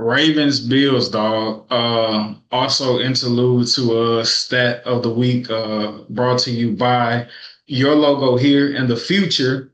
Ravens Bills, dog. Also interlude to stat of the week, brought to you by your logo here in the future,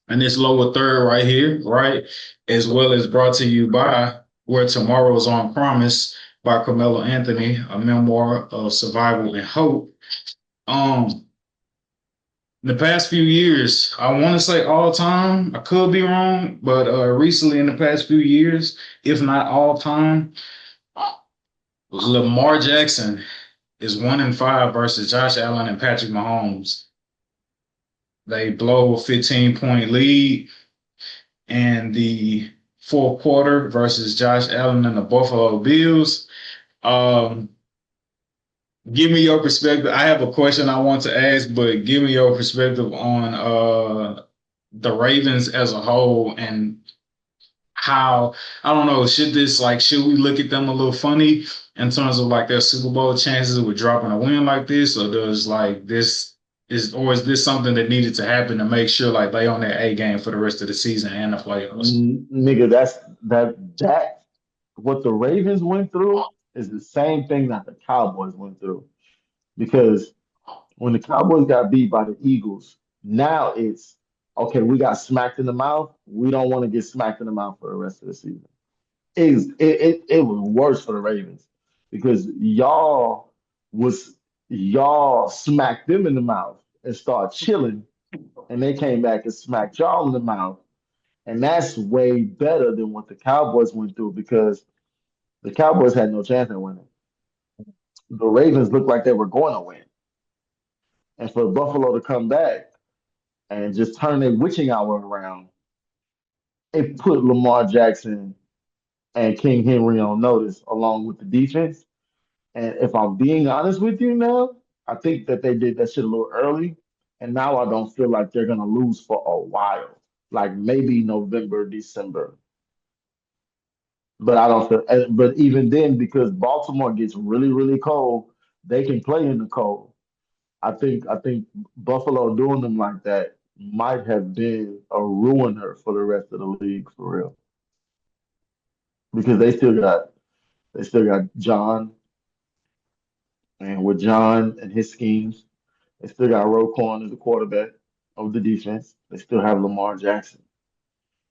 and this lower third right here, right, as well as brought to you by Where Tomorrow's on Promise by Carmelo Anthony, a memoir of survival and hope. Um, the past few years, I want to say all time, I could be wrong, but recently in the past few years, if not all time, Lamar Jackson is 1-5 versus Josh Allen and Patrick Mahomes. They blow a 15-point lead in the fourth quarter versus Josh Allen and the Buffalo Bills. Um, Give me your perspective. I have a question I want to ask, but give me your perspective on the Ravens as a whole and how, I don't know, should we look at them a little funny in terms of like their Super Bowl chances with dropping a win like this, or does like this is this something that needed to happen to make sure like they on their A game for the rest of the season and the playoffs? Nigga, that what the Ravens went through is the same thing that the Cowboys went through. Because when the Cowboys got beat by the Eagles, now it's okay, we got smacked in the mouth. We don't want to get smacked in the mouth for the rest of the season. It was worse for the Ravens because y'all smacked them in the mouth and start chilling, and they came back and smacked y'all in the mouth. And that's way better than what the Cowboys went through because the Cowboys had no chance at winning. The Ravens looked like they were going to win. And for Buffalo to come back and just turn their witching hour around, it put Lamar Jackson and King Henry on notice along with the defense. And if I'm being honest with you now, I think that they did that shit a little early. And now I don't feel like they're going to lose for a while, like maybe November, December. But I don't feel, but even then, because Baltimore gets really, really cold, they can play in the cold. I think Buffalo doing them like that might have been a ruiner for the rest of the league for real. Because they still got John, and with John and his schemes, they still got Roquan as the quarterback of the defense. They still have Lamar Jackson.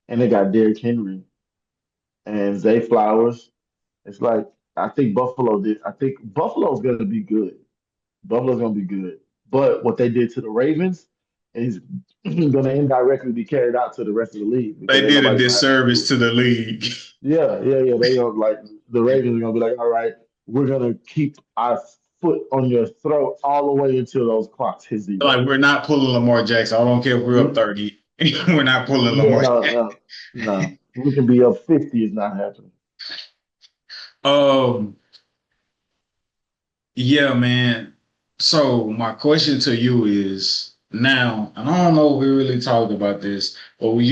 And they got Derrick Henry and Zay Flowers. It's like I think Buffalo's gonna be good. Buffalo's gonna be good. But what they did to the Ravens is gonna indirectly be carried out to the rest of the league because They ain't did a nobody gonna have to do disservice it. to the league. Yeah, yeah, yeah. They gonna like the Ravens are gonna be like, all right, we're gonna keep our foot on your throat all the way until those clocks hit zero. Like we're not pulling Lamar Jackson. I don't care if we're up Mm, 30. We're not pulling yeah, Lamar. no, no, no. We can be up 50 is not happening. Um, yeah, man. So my question to you is now, and I don't know if we really talked about this, but we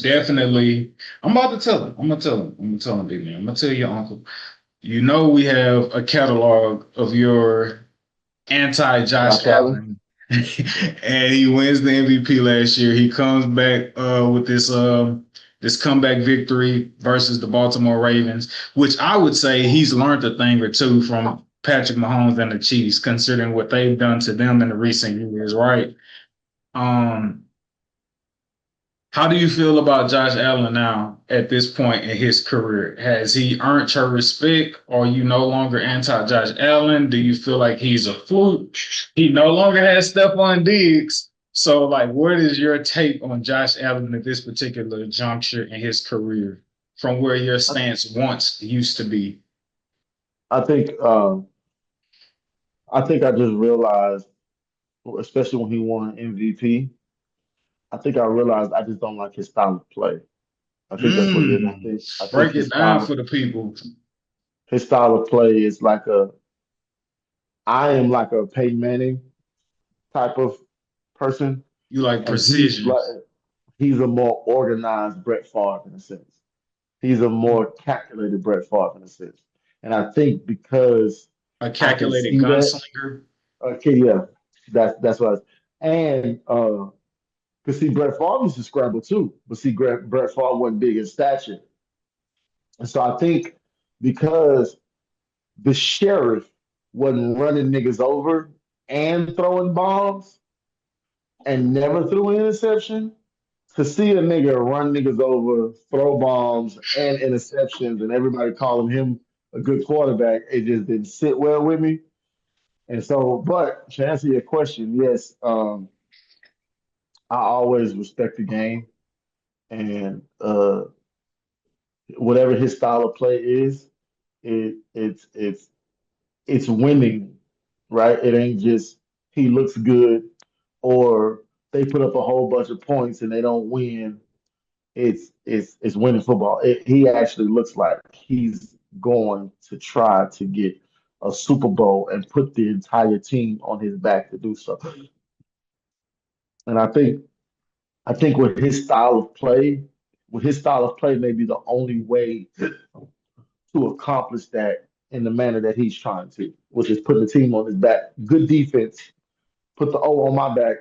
definitely, I'm about to tell him. I'm gonna tell him, big man. I'm gonna tell your uncle. We have a catalog of your anti Josh Josh Allen. Allen, and he wins the MVP last year. He comes back with this comeback victory versus the Baltimore Ravens, which I would say he's learned a thing or two from Patrick Mahomes and the Chiefs, considering what they've done to them in the recent years, right? Um, how do you feel about Josh Allen now at this point in his career? Has he earned your respect? Or are you no longer anti Josh Allen? Do you feel like he's a fluke? He no longer has Stephon Diggs. So, like, what is your take on Josh Allen at this particular juncture in his career from where your I, stance once used to be? I think I just realized, especially when he won MVP, I think I realized I just don't like his style of play. I think that's what it is. I think Break it down for the people. his style of play is like a I am like a Peyton Manning type of person, You like and precision, he's a more organized Brett Favre in a sense. He's a more calculated Brett Favre in a sense. And I think because a I can calculated see that, gunslinger. okay, yeah, that's what and because see, Brett Favre used to scramble too, but see, Brett Favre wasn't big in stature. And so I think because the sheriff wasn't running niggas over and throwing bombs and never threw an interception, to see a nigga run niggas over, throw bombs and interceptions, and everybody calling him a good quarterback, it just didn't sit well with me. And so, but to answer your question, yes, I always respect the game, and whatever his style of play is, it's winning, right? It ain't just he looks good or they put up a whole bunch of points and they don't win. It's winning football. He actually looks like he's going to try to get a Super Bowl and put the entire team on his back to do so. And I think with his style of play may be the only way to accomplish that in the manner that he's trying to, which is put the team on his back. Good defense, put the O on my back,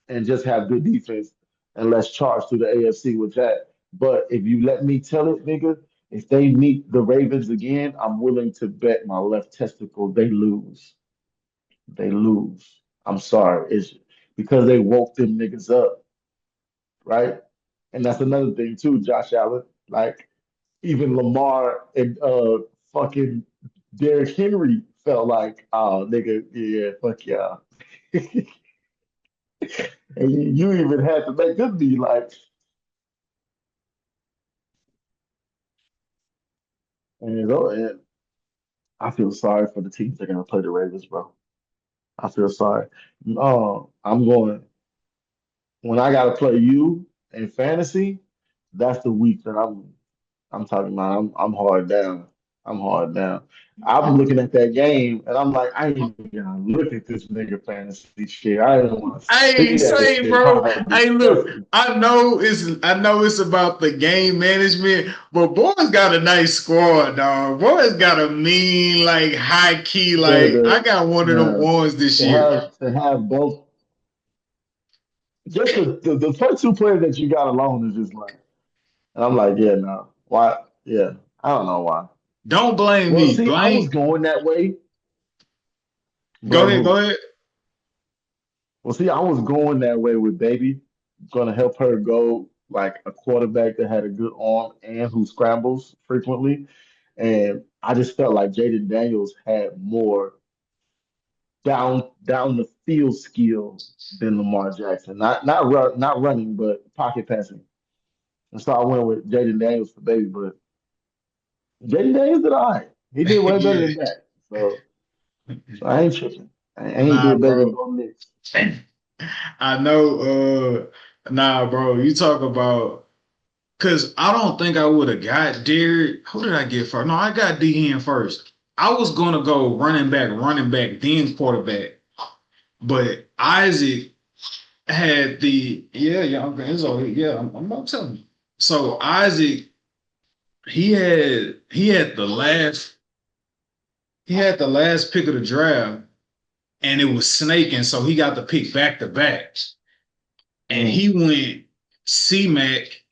and just have good defense, and let's charge through the AFC with that. But if you let me tell it, nigga, if they meet the Ravens again, I'm willing to bet my left testicle they lose. They lose. I'm sorry. It's because they woke them niggas up, right? And that's another thing too, Josh Allen. Like even Lamar and fucking Derrick Henry felt like, oh nigga, yeah, fuck yeah. And you even had to make them be like, and I feel sorry for the teams that are gonna play the Ravens, bro. I feel sorry. I'm going when I gotta play you in fantasy. That's the week that I'm talking about. I'm hard down. I'm hard down. I'm looking at that game and I'm like, I ain't even gonna look at this nigga fantasy shit. I don't want to Hey, see that say, shit. bro. How Hey, look. disgusting. I know it's about the game management, but boys got a nice squad, dog. Boys got a mean, like high key, like I The got one of them the ones this to year. have both just the first two players that you got alone is just like, and I'm like, yeah, no, why? Yeah, I don't know why. Don't blame Well, me. see, I was Blame. going that way. Go Blame ahead. Go who? ahead. Well, see, I was going that way with baby, gonna help her go like a quarterback that had a good arm and who scrambles frequently. And I just felt like Jaden Daniels had more down the field skill than Lamar Jackson. Not running, but pocket passing. And so I went with Jaden Daniels for baby, but Jaden Daniels did all right. He did way better Yeah. than that. So I ain't tripping. I ain't Nah, did better than bro. Bo Nix. I know. Nah, bro. You talk about. Cause I don't think I would have got Derek. Who did I get first? No, I got D N first. I was gonna go running back, then quarterback. But Isaac had the yeah, okay, it's all yeah, I'm not telling you. So Isaac, he had the last pick of the draft, and it was snaking, so he got the pick back to back, and Mm. he went C-Mac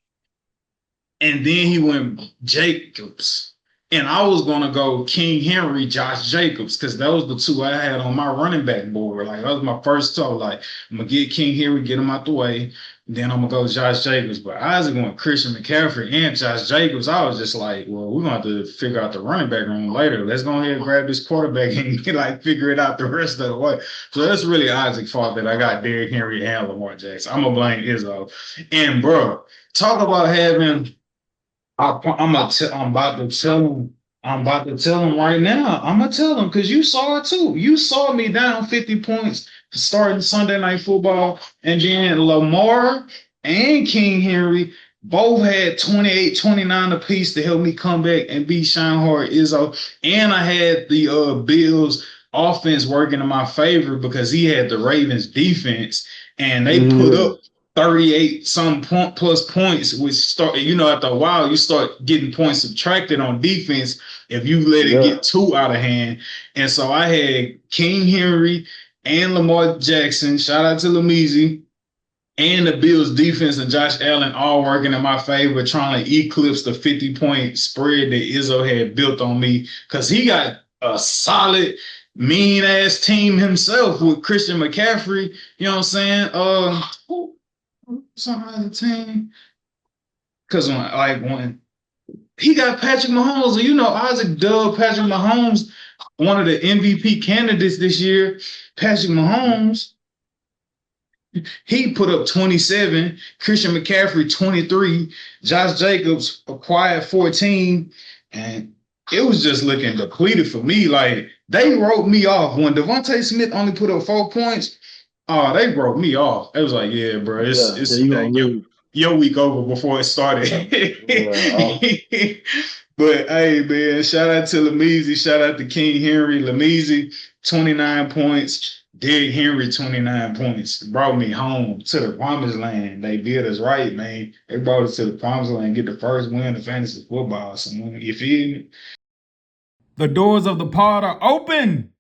and then he went Jacobs. And I was gonna go King Henry, Josh Jacobs, because those were the two I had on my running back board. Like that was my first thought. Like I'm gonna get King Henry, get him out the way, then I'm gonna go Josh Jacobs. But Isaac went Christian McCaffrey and Josh Jacobs. I was just like, well, we're gonna have to figure out the running back room later. Let's go ahead and grab this quarterback and like figure it out the rest of the way. So that's really Isaac's fault that I got Derrick Henry and Lamar Jackson. I'm gonna blame Izzo. And bro, talk about having I'm about to tell him. I'm about to tell him right now. I'm gonna tell him because you saw it too. You saw me down 50 points starting Sunday night football, and then Lamar and King Henry both had 28, 29 apiece to help me come back and beat Scheinhard Izzo. And I had the Bills offense working in my favor because he had the Ravens defense, and they put Yeah, up 38 some point plus points, which start, after a while, you start getting points subtracted on defense if you let it yeah. get too out of hand. And so I had King Henry and Lamar Jackson. Shout out to Lamezy. and the Bills defense and Josh Allen all working in my favor, trying to eclipse the 50-point spread that Izzo had built on me. Because he got a solid, mean ass team himself with Christian McCaffrey. You know what I'm saying? Who's on the team? Because when he got Patrick Mahomes, and you know Isaac dubbed Patrick Mahomes one of the MVP candidates this year. Patrick Mahomes, he put up 27, Christian McCaffrey 23, Josh Jacobs acquired 14, and it was just looking depleted for me. Like they wrote me off when Devontae Smith only put up 4 points. Oh, they wrote me off. It was like, yeah, bro, it's you gonna lose. your week over before it started. Yeah, But hey, man, shout out to Lameezy, shout out to King Henry. Lameezy, 29 points. Derrick Henry, 29 points. Brought me home to the promised land. They did us right, man. They brought us to the promised land and get the first win of fantasy football. So, you feel me? The doors of the pod are open.